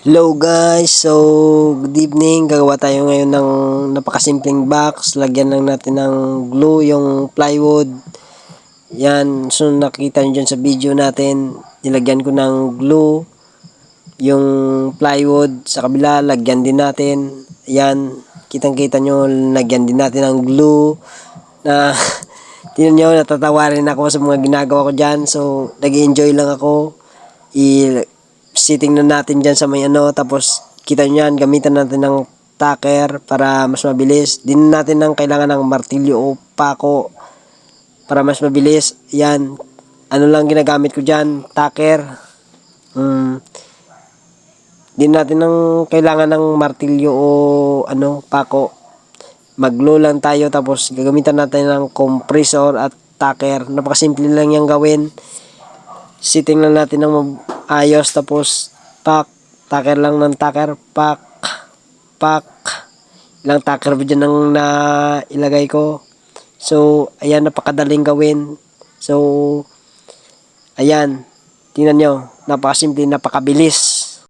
Hello guys, so good evening. Gagawa tayo ngayon ng napakasimpleng box. Lagyan lang natin ng glue yung plywood. Yan, so nakita nyo dyan sa video natin. Nilagyan ko ng glue yung plywood. Sa kabila, lagyan din natin. Yan, kitang-kita nyo, lagyan din natin ng glue. Na tingnan nyo, natatawa rin ako sa mga ginagawa ko dyan. So, nag-enjoy lang ako. Sitting na natin dyan sa may tapos kita nyo yan, gamitan natin ng tacker para mas mabilis. Din natin kailangan ng martilyo o pako para mas mabilis. Yan, ano lang ginagamit ko dyan, tacker. Din natin kailangan ng martilyo o pako. Maglo lang tayo, tapos gagamitan natin ng compressor at tacker. Napakasimple lang yung gawin. Sitting lang natin ng ayos, tapos tacker lang ng tacker, pak. Ilang tacker ba dyan ang nailagay ko. So, ayan, napakadaling gawin. So, ayan, tingnan nyo, napakasimple, napakabilis.